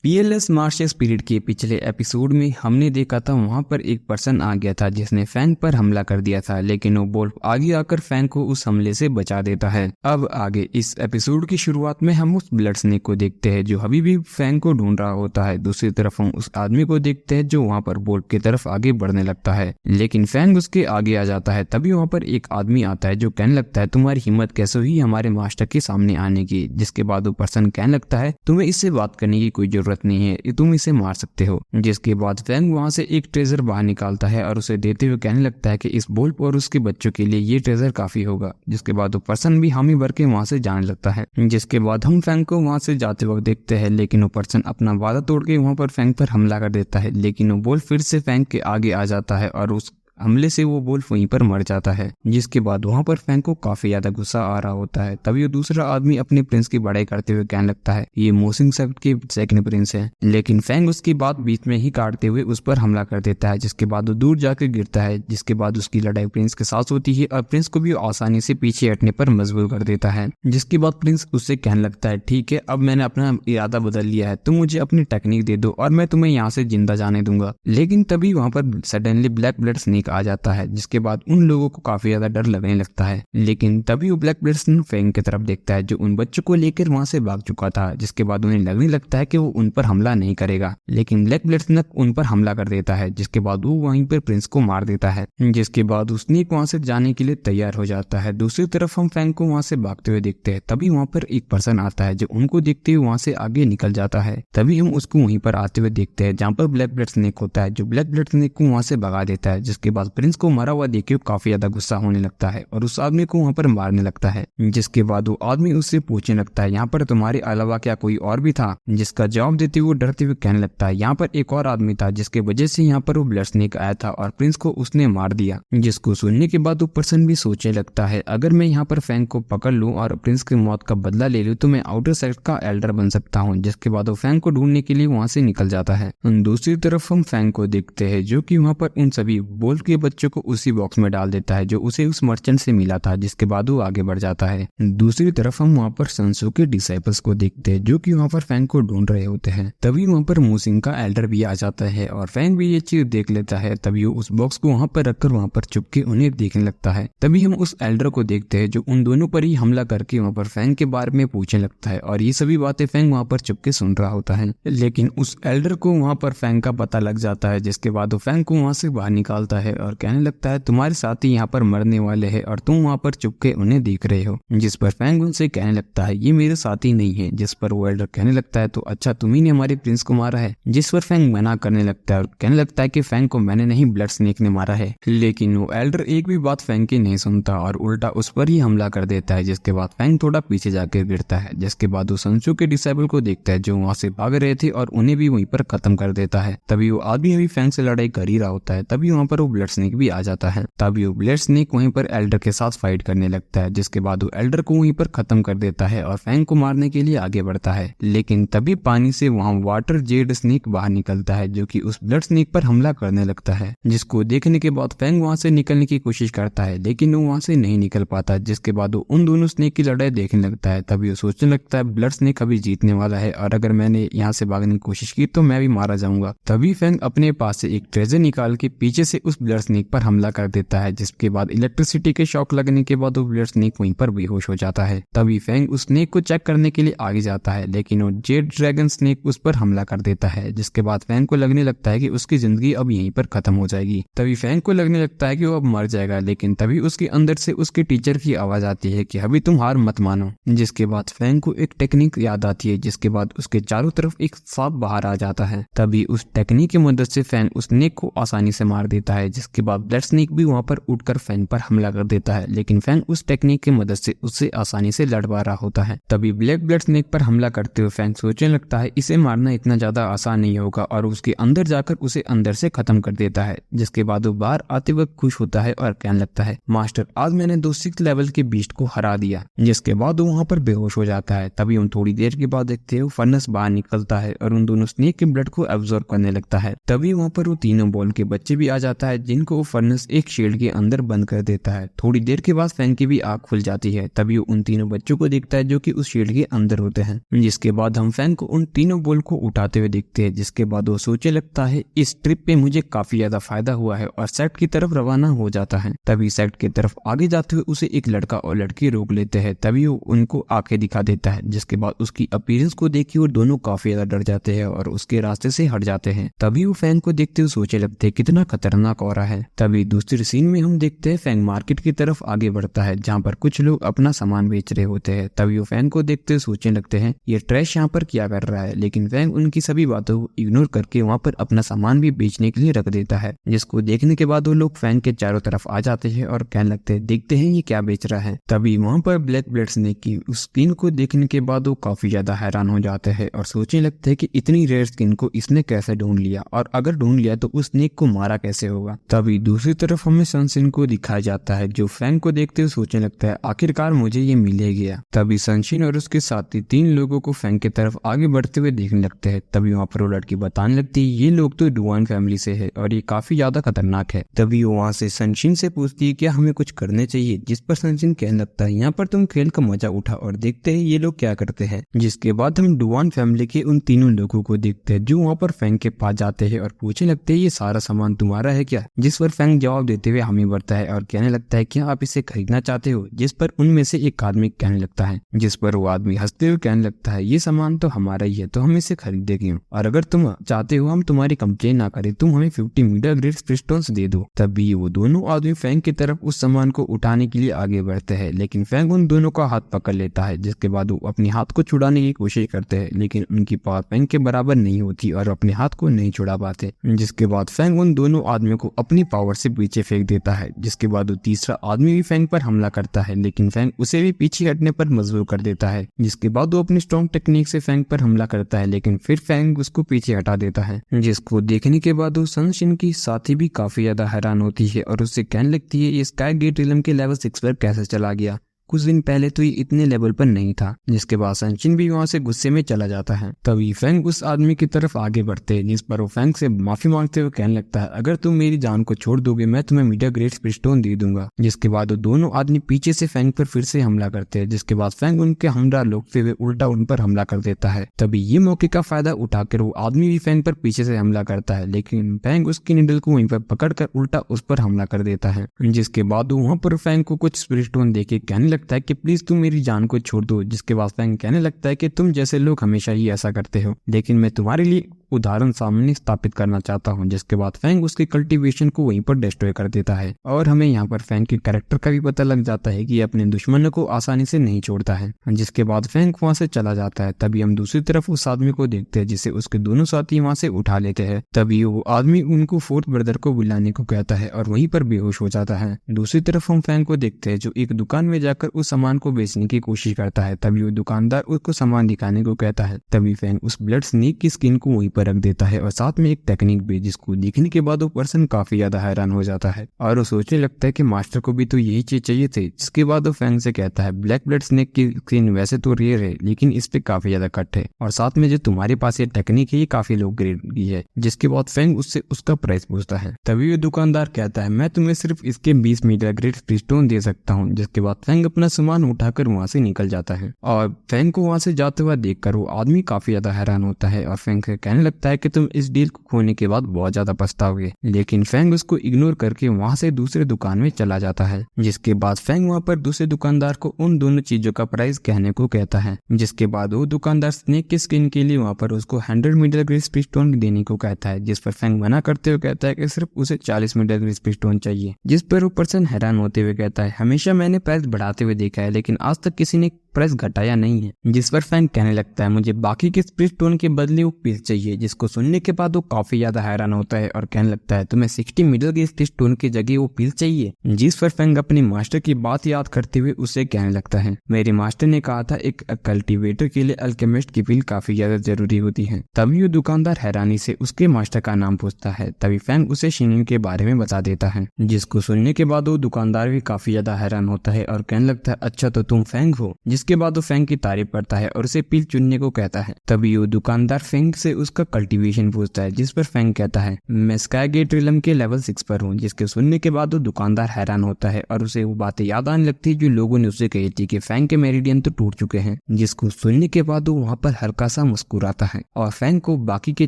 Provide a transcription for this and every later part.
PLS martial spirit के पिछले episode में हमने देखा था वहां पर एक पर्सन आ गया था जिसने फैंग पर हमला कर दिया था, लेकिन वो वोल्फ आगे आकर फैंग को उस हमले से बचा देता है। अब आगे इस एपिसोड की शुरुआत में हम उस ब्लड स्नेक को देखते हैं जो अभी भी फैंग को ढूंढ रहा होता है। दूसरी तरफ हम उस आदमी को देखते हैं जो वहां पर वोल्फ की तरफ आगे बढ़ने लगता है, लेकिन फैंग उसके आगे आ जाता है। तभी वहां पर एक आदमी आता है जो कहने लगता है तुम्हारी हिम्मत कैसे हुई हमारे मास्टर के सामने आने की। जिसके बाद वो पर्सन कहने लगता है तुम्हें इससे बात करने की कोई जरूरत नहीं है, तुम इसे मार सकते हो। जिसके बाद फैंग वहां से एक ट्रेजर बाहर निकालता है और उसे देते हुए कहने लगता है कि इस वोल्फ और उसके बच्चों के लिए ये ट्रेजर काफी होगा। जिसके बाद वो पर्सन भी हामी भर के वहां से जाने लगता है। जिसके बाद हम फैंग को वहां से जाते वक्त देखते हैं, लेकिन वो पर्सन अपना वादा तोड़ के वहां पर फैंग पर हमला कर देता है, लेकिन वो वोल्फ फिर से फैंग के आगे आ जाता है और उस हमले से वो वोल्फ वहीं पर मर जाता है। जिसके बाद वहां पर फैंग को काफी ज्यादा गुस्सा आ रहा होता है। तभी वो दूसरा आदमी अपने प्रिंस की बड़ाई करते हुए कहने लगता है ये मोसिंग सेक्ट के सेकंड प्रिंस है, लेकिन फैंग उसकी बात बीच में ही काटते हुए उस पर हमला कर देता है। जिसके बाद वो दूर जाकर गिरता है। जिसके बाद उसकी लड़ाई प्रिंस के साथ होती है और प्रिंस को भी आसानी से पीछे हटने पर मजबूर कर देता है। जिसके बाद प्रिंस उससे कहने लगता है ठीक है, अब मैंने अपना इरादा बदल लिया है, तुम मुझे अपनी टेक्निक दे दो और मैं तुम्हें यहाँ से जिंदा जाने दूंगा। लेकिन तभी वहां पर सडनली ब्लैक ब्लड स्नेक आ जाता है। जिसके बाद उन लोगों को काफी ज्यादा डर लगने लगता है, लेकिन तभी वो ब्लैक ब्लड स्नेक फैंग की तरफ देखता है जो उन बच्चों को लेकर वहां से भाग चुका था। जिसके बाद उन्हें लगने लगता है कि वो उन पर हमला नहीं करेगा, लेकिन ब्लैक ब्लड स्नेक उन पर हमला कर देता है। जिसके बाद वो वहीं पर प्रिंस को मार देता है। जिसके बाद उस स्नेक वहां से जाने के लिए तैयार हो जाता है। दूसरी तरफ हम फैंग को वहां से भागते हुए देखते हैं। तभी वहां पर एक पर्सन आता है जो उनको देखते हुए वहां से आगे निकल जाता है। तभी हम उसको वहीं पर आते हुए देखते हैं जहाँ पर ब्लैक ब्लड स्नेक होता है जो ब्लैक ब्लड स्नेक को वहां से भगा देता है। जिसके बाद प्रिंस को मरा हुआ देख के काफी ज्यादा गुस्सा होने लगता है और उस आदमी को वहां पर मारने लगता है। जिसके बाद वो आदमी उससे पूछने लगता है यहाँ पर तुम्हारे अलावा क्या कोई और भी था? जिसका जवाब देते हुए डरते हुए कहने लगता है यहाँ पर एक और आदमी था जिसके वजह से यहाँ पर वो ब्लड स्नेक आया था और प्रिंस को उसने मार दिया। जिसको सुनने के बाद वो पर्सन भी सोचने लगता है अगर मैं यहाँ पर फैंग को पकड़ लूं और प्रिंस की मौत का बदला ले लूं तो मैं आउटर सेक्ट का एल्डर बन सकता हूँ। जिसके बाद वो फैंग को ढूंढने के लिए वहां से निकल जाता है। दूसरी तरफ हम फैंग को देखते हैं जो कि वहां पर उन सभी वोल्फ के बच्चों को उसी बॉक्स में डाल देता है जो उसे उस मर्चेंट से मिला था। जिसके बाद वो आगे बढ़ जाता है। दूसरी तरफ हम वहां पर संसो के डिसाइपल्स को देखते हैं जो कि वहां पर फैंग को ढूंढ रहे होते हैं। तभी वहां पर मोसिंग का एल्डर भी आ जाता है और फैंग भी ये चीज देख लेता है। तभी वो उस बॉक्स को वहां पर रखकर वहां पर चुपके उन्हें देखने लगता है। तभी हम उस एल्डर को देखते हैं जो उन दोनों पर ही हमला करके वहां पर फैंग के बारे में पूछने लगता है और ये सभी बातें फैंग वहां पर चुपके सुन रहा होता है। लेकिन उस एल्डर को वहां पर फैंग का पता लग जाता है। जिसके बाद वो फैंग को वहां से बाहर निकालता है और कहने लगता है तुम्हारे साथी यहाँ पर मरने वाले है और तुम वहां पर चुपके उन्हें देख रहे हो। जिस पर फैंग उनसे कहने लगता है ये मेरे साथी नहीं है। जिस पर वो एल्डर कहने लगता है तो अच्छा तुम्ही ने हमारे प्रिंस को मारा है। जिस पर फैंग मना करने लगता है और कहने लगता है कि फैंग को मैंने नहीं ब्लड स्नेक ने मारा है। लेकिन वो एल्डर एक भी बात फैंग की नहीं सुनता और उल्टा उस पर ही हमला कर देता है। जिसके बाद फैंग थोड़ा पीछे जाकर गिरता है। जिसके बाद वो संसू के डिसाइबल को देखता है जो वहां से भाग रहे थे और उन्हें भी वहीं पर खत्म कर देता है। तभी वो आदमी अभी फैंग से लड़ाई कर ही रहा होता है। तभी वहां पर वो ब्लड स्नेक भी आ जाता है। तभी वो ब्लड स्नेक वहीं पर एल्डर के साथ फाइट करने लगता है। जिसके बाद वो एल्डर को वहीं पर खत्म कर देता है और फैंग को मारने के लिए आगे बढ़ता है। लेकिन तभी पानी से वहां वाटर जेड स्नेक बाहर निकलता है जो कि उस ब्लड स्नेक पर हमला करने लगता है। जिसको देखने के बाद फैंग वहां से निकलने की कोशिश करता है लेकिन वो वहां से नहीं निकल पाता। जिसके बाद वो उन दोनों स्नेक की लड़ाई देखने लगता है। तभी वो सोचने लगता है ब्लड स्नेक अभी जीतने वाला है और अगर मैंने यहाँ से भागने की कोशिश की तो मैं भी मारा जाऊंगा। तभी फैंग अपने पास से एक ट्रेजर निकाल के पीछे से उस ब्लड स्नेक पर हमला कर देता है। जिसके बाद इलेक्ट्रिसिटी के शॉक लगने के बाद वो ब्लड स्नेक वहीं पर बेहोश हो जाता है। तभी फैंग उस स्नेक को चेक करने के लिए आगे जाता है लेकिन वो जेड ड्रैगन स्नेक उस पर हमला कर देता है। जिसके बाद फैंग को लगने लगता है कि उसकी जिंदगी अब यहीं पर खत्म हो जाएगी। तभी फैंग को लगने लगता है कि वो अब मर जाएगा, लेकिन तभी उसके अंदर से उसके टीचर की आवाज आती है कि अभी तुम हार मत मानो। जिसके बाद फैंग को एक टेक्निक याद आती है। जिसके बाद उसके चारों तरफ एक सांप बाहर आ जाता है। तभी उस टेक्निक की मदद से फैंग उस स्नेक को आसानी से मार देता है। जिसके बाद ब्लड स्नेक भी वहां पर उठकर फैंग पर हमला कर देता है, लेकिन फैंग उस टेक्निक की मदद से उससे आसानी से लड़ पा रहा होता है। तभी ब्लैक ब्लड स्नेक पर हमला करते हुए फैंग सोचने लगता है इसे मारना इतना ज्यादा आसान नहीं होगा और उसके अंदर जाकर उसे अंदर से खत्म कर देता है। जिसके बाद वो बाहर आते वक्त खुश होता है और कहने लगता है मास्टर आज मैंने 6 लेवल के बीस्ट को हरा दिया। जिसके बाद वो वहां पर बेहोश हो जाता है। तभी हम थोड़ी देर के बाद देखते हैं फर्नेस बाहर निकलता है और उन दोनों स्नेक के ब्लड को एब्जॉर्ब करने लगता है। तभी वहां पर वो तीनों बॉल के बच्चे भी आ जाता है जिनको फर्नेस एक शील्ड के अंदर बंद कर देता है। थोड़ी देर के बाद फैंग की भी आंख खुल जाती है। तभी वो उन तीनों बच्चों को देखता है जो कि उस शील्ड के अंदर होते हैं। जिसके बाद हम फैंग को उन तीनों बोल को उठाते हुए देखते हैं। जिसके बाद वो सोचने लगता है इस ट्रिप पे मुझे काफी ज्यादा फायदा हुआ है और सेट की तरफ रवाना हो जाता है। तभी सेट की तरफ आगे जाते हुए उसे एक लड़का और लड़की रोक लेते हैं। तभी वो उनको आंखें दिखा देता है। जिसके बाद उसकी अपीयरेंस को देख के वो दोनों काफी ज्यादा डर जाते हैं और उसके रास्ते से हट जाते हैं। तभी वो फैंग को देखते हुए सोचने लगते हैं कितना खतरनाक हो रहा है। तभी दूसरी सीन में हम देखते हैं फैंग मार्केट की तरफ आगे बढ़ता है जहाँ पर कुछ लोग अपना सामान बेच रहे होते हैं। तभी वो फैंग को देखते हुए सोचने लगते हैं ये ट्रैश यहाँ पर क्या कर रहा है। लेकिन फैंग उनकी सभी बातों को इग्नोर करके वहाँ पर अपना सामान भी बेचने के लिए रख देता है। जिसको देखने के बाद वो लोग फैंग के चारों तरफ आ जाते हैं और कहने लगते हैं देखते हैं ये क्या बेच रहा है। तभी वहाँ पर ब्लैक ब्लड स्नेक की उस स्किन को देखने के बाद वो काफी ज्यादा हैरान हो जाते हैं और सोचने लगते हैं कि इतनी रेयर स्किन को इसने कैसे ढूंढ लिया और अगर ढूंढ लिया तो उस स्नेक को मारा कैसे होगा। तभी दूसरी तरफ हमें सनशिन को दिखाया जाता है जो फैंग को देखते हुए सोचने लगता है आखिरकार मुझे ये मिल ही गया। तभी सनशिन और उसके साथी तीन लोगों को फैंग की तरफ आगे बढ़ते हुए देखने लगते हैं। तभी वहाँ पर वो लड़की बताने लगती है ये लोग तो डुआन फैमिली से है और ये काफी ज्यादा खतरनाक है। तभी वो वहाँ से सनशिन से पूछती है क्या हमें कुछ करने चाहिए। जिस पर सनशिन कहने लगता है यहाँ पर तुम खेल का मजा उठा और देखते हैं ये लोग क्या करते हैं। जिसके बाद हम डुआन फैमिली के उन तीनों लोगों को देखते हैं जो वहाँ पर फैंग के पास जाते हैं और पूछने लगते हैं ये सारा सामान तुम्हारा है क्या। जिस पर फैंग जवाब देते हुए हामी भरता है और कहने लगता है क्या आप इसे खरीदना चाहते हो। जिस पर उनमें से एक आदमी कहने लगता है। जिस पर वो आदमी हंसते हुए कहने लगता है ये सामान तो हमारा ही है तो हम इसे खरीदे क्यों और अगर तुम चाहते हो हम तुम्हारी कंप्लेन ना करें तुम हमें 50 मीटर ग्रेड स्पिस्टोन्स दे दो। तभी वो दोनों आदमी फैंग की तरफ उस सामान को उठाने के लिए आगे बढ़ते हैं लेकिन फैंग उन दोनों का हाथ पकड़ लेता है। जिसके बाद वो अपने हाथ को छुड़ाने की कोशिश करते हैं लेकिन उनकी पावर फैंग के बराबर नहीं होती और अपने हाथ को नहीं छुड़ा पाते। जिसके बाद फैंग उन दोनों आदमियों को अपनी पावर से पीछे फेंक देता है। जिसके बाद वो तीसरा आदमी भी फैंग पर हमला करता है लेकिन फैंग उसे भी पीछे हटने पर मजबूर कर देता है। जिसके बाद वो अपनी स्ट्रॉन्ग टेक्निक से फैंग पर हमला करता है लेकिन फिर फैंग उसको पीछे हटा देता है। जिसको देखने के बाद वो सनशिन की साथी भी काफी ज्यादा हैरान होती है और उससे कहने लगती है ये स्काई गेट रिलम के लेवल 6 पर कैसे चला गया। कुछ दिन पहले तो ये इतने लेवल पर नहीं था। जिसके बाद सनशिन भी वहाँ से गुस्से में चला जाता है। तभी फैंग उस आदमी की तरफ आगे बढ़ते हैं जिस पर वो फैंग से माफी मांगते हुए कहने लगता है अगर तुम मेरी जान को छोड़ दोगे मैं तुम्हें मीडिया ग्रेड स्पिस्टोन दे दूंगा। जिसके बाद वो दोनों आदमी पीछे से फैंग पर फिर से हमला करते हैं। जिसके बाद फैंग उनके हमला रोकते हुए उल्टा उन पर हमला कर देता है। तभी ये मौके का फायदा उठाकर वो आदमी भी फैंग पर पीछे से हमला करता है लेकिन फैंग उसकी निडल को वहीं पर पकड़कर उल्टा उस पर हमला कर देता है। जिसके बाद वहाँ पर फैंग को कुछ स्पिस्टोन देके कहने लगता है कि प्लीज तुम मेरी जान को छोड़ दो। जिसके बाद फैंग कहने लगता है कि तुम जैसे लोग हमेशा ही ऐसा करते हो लेकिन मैं तुम्हारे लिए उदाहरण सामने स्थापित करना चाहता हूं। जिसके बाद फैंग उसके कल्टीवेशन को वहीं पर डिस्ट्रॉय कर देता है और हमें यहाँ पर फैंग के कैरेक्टर का भी पता लग जाता है कि अपने दुश्मनों को आसानी से नहीं छोड़ता है। जिसके बाद फैंग वहाँ से चला जाता है। तभी हम दूसरी तरफ उस आदमी को देखते हैं जिसे उसके दोनों साथी वहाँ से उठा लेते हैं। तभी वो आदमी उनको फोर्थ ब्रदर को बुलाने को कहता है और वहीं पर बेहोश हो जाता है। दूसरी तरफ हम फैंग को देखते हैं जो एक दुकान में जाकर उस सामान को बेचने की कोशिश करता है। तभी वो दुकानदार उसको सामान दिखाने को कहता है। तभी फैंग उस ब्लड स्नेक की स्किन को वहीं पर रख देता है और साथ में एक टेक्निक भी जिसको देखने के बाद वो पर्सन काफी ज्यादा हैरान हो जाता है और वो सोचने लगता है कि मास्टर को भी तो यही चीज चाहिए थे। जिसके बाद वो फैंग से कहता है ब्लैक ब्लड स्नेक की स्किन वैसे तो रेयर है लेकिन इस पे काफी ज्यादा कट है और साथ में जो तुम्हारे पास ये टेक्निक है ये काफी लो ग्रेड की है। जिसके बाद फैंग उससे उसका प्राइस पूछता है। तभी वो दुकानदार कहता है मैं तुम्हें सिर्फ इसके 20 मीटर ग्रेड स्पिस्टोन दे सकता हूँ। जिसके बाद फैंग अपना सामान उठाकर वहाँ से निकल जाता है और फैंग को वहाँ से जाते हुए देखकर वो आदमी काफी ज्यादा हैरान होता है और फैंग से कहने लगता है कि तुम इस डील को खोने के बाद बहुत ज्यादा पछताओगे। लेकिन फैंग उसको इग्नोर करके वहाँ से दूसरे दुकान में चला जाता है। जिसके बाद फैंग वहाँ पर दूसरे दुकानदार को उन दोनों चीजों का प्राइस कहने को कहता है। जिसके बाद वो दुकानदार स्नेक की स्किन के लिए वहाँ पर उसको 100 मीटर ग्रेड स्पिस्टोन देने को कहता है। जिस पर फैंग मना करते हुए कहता है कि सिर्फ उसे 40 मीटर ग्रेड स्पिस्टोन चाहिए। जिस पर वो पर्सन हैरान होते हुए कहता है हमेशा मैंने प्राइस बढ़ाते हुए देखा है लेकिन आज तक किसी ने प्राइस घटाया नहीं है। जिस पर फैंग कहने लगता है मुझे बाकी के स्पिस्टोन के बदले वो पीस चाहिए। जिसको सुनने के बाद वो काफी ज्यादा हैरान होता है और कहने लगता है तुम्हें 60 मिडल के स्पिस्टोन की जगह वो पीस चाहिए। जिस पर फैंग अपने मास्टर की बात याद करते हुए उसे कहने लगता है मेरे मास्टर ने कहा था एक कल्टीवेटर के लिए अल्केमिस्ट की पील काफी ज्यादा जरूरी होती है। तभी वो दुकानदार हैरानी से उसके मास्टर का नाम पूछता है। तभी फैंग उसे शिनिन के बारे में बता देता है। जिसको सुनने के बाद वो दुकानदार भी काफी ज्यादा हैरान होता है और कहने लगता है अच्छा तो तुम फैंग हो। जिसके बाद वो फेंग की तारीफ करता है और उसे पिल चुनने को कहता है। तभी वो दुकानदार फेंग से उसका कल्टीवेशन पूछता है, जिस पर फेंग कहता है मैं स्काईगेट रिलम के लेवल 6 पर हूँ। जिसके सुनने के बाद वो दुकानदार हैरान होता है और उसे वो बातें याद आने लगती है जो लोगों ने उसे कही थी कि फेंग के मेरिडियन तो टूट चुके हैं। जिसको सुनने के बाद वो वहाँ पर हल्का सा मुस्कुराता है और फेंग को बाकी के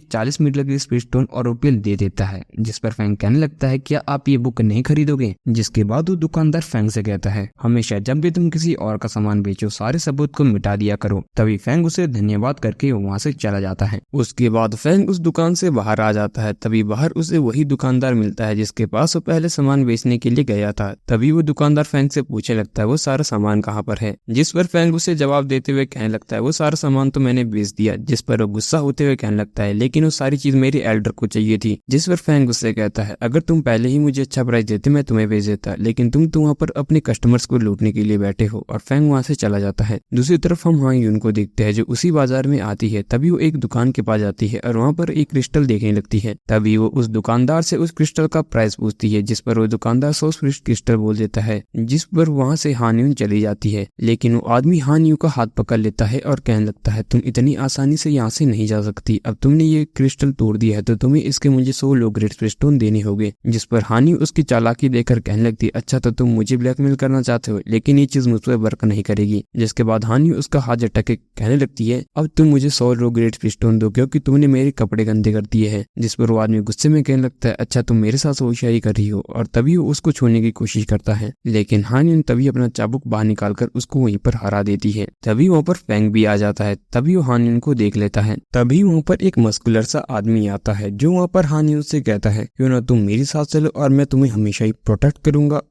40 मीटर के स्पीड स्टोन और ओपियल दे देता है। जिस पर फेंग कहने लगता है क्या आप ये बुक नहीं खरीदोगे। जिसके बाद वो दुकानदार फेंग से कहता है हमेशा जब भी तुम किसी और का सामान बेचो सारे सबूत को मिटा दिया करो। तभी फेंग उसे धन्यवाद करके वहाँ से चला जाता है। उसके बाद फेंग उस दुकान से बाहर आ जाता है। तभी बाहर उसे वही दुकानदार मिलता है जिसके पास वो पहले सामान बेचने के लिए गया था। तभी वो दुकानदार फेंग से पूछने लगता है वो सारा सामान कहाँ पर है। जिस पर फेंग उसे जवाब देते हुए कहने लगता है वो सारा सामान तो मैंने बेच दिया। जिस पर वो गुस्सा होते हुए कहने लगता है लेकिन वो सारी चीज मेरी एल्डर को चाहिए थी। जिस पर फेंग उससे कहता है अगर तुम पहले ही मुझे अच्छा प्राइस देते मैं तुम्हें बेच देता, लेकिन तुम तो वहाँ पर अपने कस्टमर्स को लूटने के लिए बैठे हो। और फेंग वहाँ से चला जाता है। दूसरी तरफ हम हांग यून को देखते हैं जो उसी बाजार में आती है। तभी वो एक दुकान के पास जाती है और वहाँ पर एक क्रिस्टल देखने लगती है। तभी वो उस दुकानदार से उस क्रिस्टल का प्राइस पूछती है। जिस पर वो दुकानदार 100 क्रिस्टल बोल देता है। जिस पर वहाँ से हान यून चली जाती है, लेकिन वो आदमी हान यू का हाथ पकड़ लेता है और कहने लगता है तुम इतनी आसानी से यहाँ से नहीं जा सकती। अब तुमने ये क्रिस्टल तोड़ दिया है तो तुम्हें इसके मुझे 100 लो ग्रेड स्टोन देने होंगे। जिस पर हान यू उसकी चालाकी देखकर कहने लगती अच्छा तो तुम मुझे ब्लैकमेल करना चाहते हो, लेकिन ये चीज मुझ पर वर्क नहीं करेगी। जिसके बाद हान यू उसका हाथ झटक के कहने लगती है अब तुम मुझे 100 लो ग्रेड स्टोन दो क्योंकि तुमने मेरे कपड़े गंदे कर दिए हैं। जिस पर वो आदमी गुस्से में कहने लगता है अच्छा तुम मेरे साथ होशियारी कर रही हो। और तभी वो उसको छूने की कोशिश करता है, लेकिन हान यू तभी अपना चाबुक बाहर निकालकर उसको वहीं पर हरा देती है। तभी वहाँ पर फेंग भी आ जाता है। तभी वो हान यून को देख लेता है। तभी वहाँ पर एक मस्कुलर सा आदमी आता है जो वहाँ पर हान यून से कहता है क्यों ना तुम मेरे साथ चलो और मैं तुम्हें हमेशा ही प्रोटेक्ट करूंगा।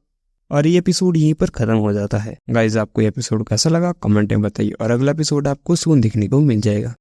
और ये एपिसोड यहीं पर खत्म हो जाता है। गाइज आपको ये एपिसोड कैसा लगा कमेंट में बताइए और अगला एपिसोड आपको सून देखने को मिल जाएगा।